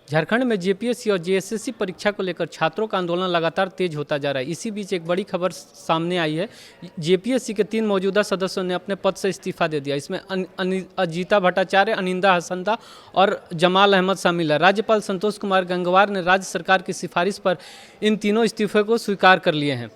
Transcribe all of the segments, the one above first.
झारखंड में जेपीएससी और जेएसएससी परीक्षा को लेकर छात्रों का आंदोलन लगातार तेज होता जा रहा है। इसी बीच एक बड़ी खबर सामने आई है। जेपीएससी के 3 मौजूदा सदस्यों ने अपने पद से इस्तीफा दे दिया। इसमें अजीता भट्टाचार्य, अनिंदा हसंदा और जमाल अहमद शामिल है। राज्यपाल संतोष कुमार गंगवार ने राज्य सरकार की सिफारिश पर इन तीनों इस्तीफे को स्वीकार कर लिए हैं।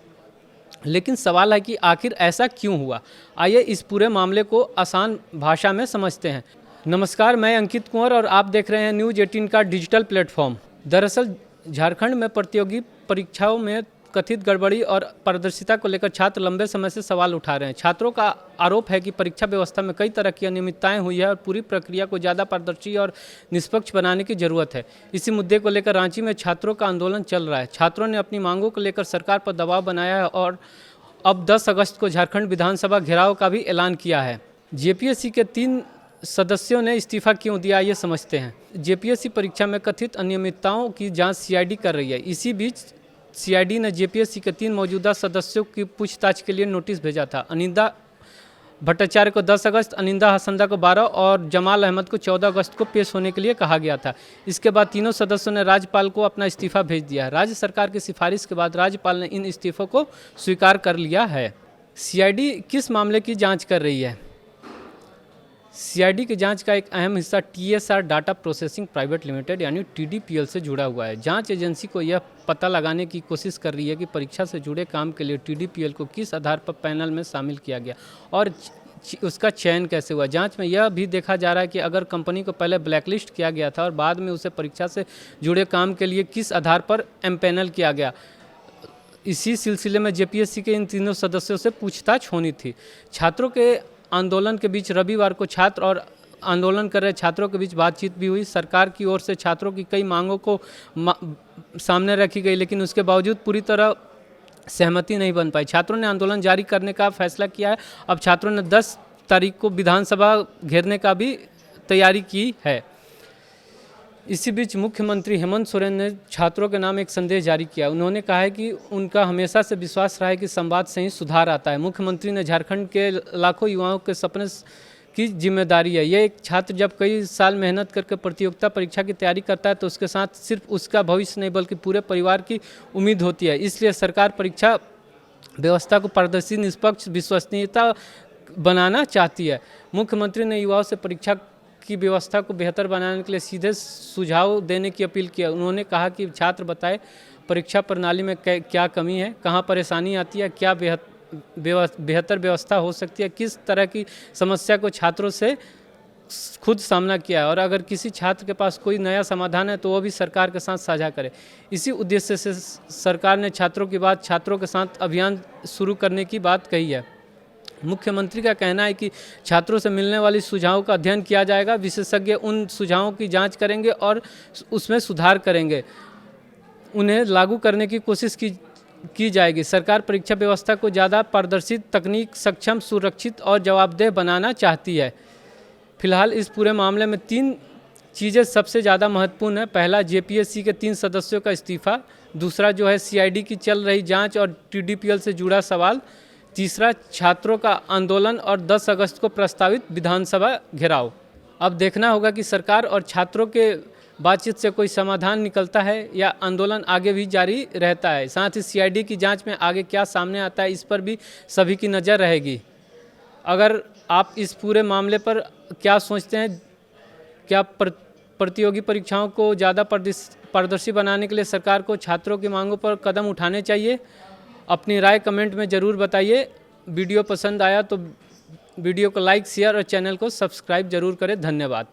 लेकिन सवाल है कि आखिर ऐसा क्यों हुआ। आइए इस पूरे मामले को आसान भाषा में समझते हैं। नमस्कार, मैं अंकित कुंवर और आप देख रहे हैं न्यूज़ 18 का डिजिटल प्लेटफॉर्म। दरअसल झारखंड में प्रतियोगी परीक्षाओं में कथित गड़बड़ी और पारदर्शिता को लेकर छात्र लंबे समय से सवाल उठा रहे हैं। छात्रों का आरोप है कि परीक्षा व्यवस्था में कई तरह की अनियमितताएं हुई है और पूरी प्रक्रिया को ज़्यादा पारदर्शी और निष्पक्ष बनाने की जरूरत है। इसी मुद्दे को लेकर रांची में छात्रों का आंदोलन चल रहा है। छात्रों ने अपनी मांगों को लेकर सरकार पर दबाव बनाया है और अब 10 अगस्त को झारखंड विधानसभा घेराव का भी ऐलान किया है। जेपीएससी के 3 सदस्यों ने इस्तीफा क्यों दिया, ये समझते हैं। जेपीएससी परीक्षा में कथित अनियमितताओं की जांच सीआईडी कर रही है। इसी बीच सीआईडी ने जेपीएससी के 3 मौजूदा सदस्यों की पूछताछ के लिए नोटिस भेजा था। अनिंदा भट्टाचार्य को 10 अगस्त, अनिंदा हसंदा को 12 और जमाल अहमद को 14 अगस्त को पेश होने के लिए कहा गया था। इसके बाद तीनों सदस्यों ने राज्यपाल को अपना इस्तीफा भेज दिया है। राज्य सरकार की सिफारिश के बाद राज्यपाल ने इन इस्तीफों को स्वीकार कर लिया है। सीआईडी किस मामले की जाँच कर रही है? सीआईडी की जांच का एक अहम हिस्सा TSR data processing private limited यानी टीडीपीएल से जुड़ा हुआ है। जांच एजेंसी को यह पता लगाने की कोशिश कर रही है कि परीक्षा से जुड़े काम के लिए टीडीपीएल को किस आधार पर पैनल में शामिल किया गया और उसका चयन कैसे हुआ। जांच में यह भी देखा जा रहा है कि अगर कंपनी को पहले ब्लैकलिस्ट किया गया था और बाद में उसे परीक्षा से जुड़े काम के लिए किस आधार पर एमपैनल किया गया। इसी सिलसिले में जेपीएससी के इन तीनों सदस्यों से पूछताछ होनी थी। छात्रों के आंदोलन के बीच रविवार को छात्र और आंदोलन कर रहे छात्रों के बीच बातचीत भी हुई। सरकार की ओर से छात्रों की कई मांगों को सामने रखी गई, लेकिन उसके बावजूद पूरी तरह सहमति नहीं बन पाई। छात्रों ने आंदोलन जारी करने का फैसला किया है। अब छात्रों ने 10 तारीख को विधानसभा घेरने का भी तैयारी की है। इसी बीच मुख्यमंत्री हेमंत सोरेन ने छात्रों के नाम एक संदेश जारी किया। उन्होंने कहा है कि उनका हमेशा से विश्वास रहा है कि संवाद से ही सुधार आता है। मुख्यमंत्री ने झारखंड के लाखों युवाओं के सपने की जिम्मेदारी है। यह एक छात्र जब कई साल मेहनत करके प्रतियोगिता परीक्षा की तैयारी करता है तो उसके साथ सिर्फ उसका भविष्य नहीं बल्कि पूरे परिवार की उम्मीद होती है। इसलिए सरकार परीक्षा व्यवस्था को पारदर्शी, निष्पक्ष, विश्वसनीयता बनाना चाहती है। मुख्यमंत्री ने युवाओं से परीक्षा की व्यवस्था को बेहतर बनाने के लिए सीधे सुझाव देने की अपील किया। उन्होंने कहा कि छात्र बताएं परीक्षा प्रणाली में क्या कमी है, कहाँ परेशानी आती है, क्या बेहतर व्यवस्था हो सकती है, किस तरह की समस्या को छात्रों से खुद सामना किया है और अगर किसी छात्र के पास कोई नया समाधान है तो वो भी सरकार के साथ साझा करे। इसी उद्देश्य से सरकार ने छात्रों की बात छात्रों के साथ अभियान शुरू करने की बात कही है। मुख्यमंत्री का कहना है कि छात्रों से मिलने वाली सुझावों का अध्ययन किया जाएगा। विशेषज्ञ उन सुझावों की जांच करेंगे और उसमें सुधार करेंगे। उन्हें लागू करने की कोशिश की जाएगी। सरकार परीक्षा व्यवस्था को ज़्यादा पारदर्शी, तकनीक सक्षम, सुरक्षित और जवाबदेह बनाना चाहती है। फिलहाल इस पूरे मामले में 3 चीज़ें सबसे ज़्यादा महत्वपूर्ण है। पहला, जेपीएससी के 3 सदस्यों का इस्तीफा। दूसरा जो है सीआईडी की चल रही जाँच और टीडीपीएल से जुड़ा सवाल। तीसरा, छात्रों का आंदोलन और 10 अगस्त को प्रस्तावित विधानसभा घेराव। अब देखना होगा कि सरकार और छात्रों के बातचीत से कोई समाधान निकलता है या आंदोलन आगे भी जारी रहता है। साथ ही सीआईडी की जांच में आगे क्या सामने आता है, इस पर भी सभी की नज़र रहेगी। अगर आप इस पूरे मामले पर क्या सोचते हैं, क्या प्रतियोगी परीक्षाओं को ज़्यादा पारदर्शी बनाने के लिए सरकार को छात्रों की मांगों पर कदम उठाने चाहिए? अपनी राय कमेंट में ज़रूर बताइए। वीडियो पसंद आया तो वीडियो को लाइक, शेयर और चैनल को सब्सक्राइब जरूर करें। धन्यवाद।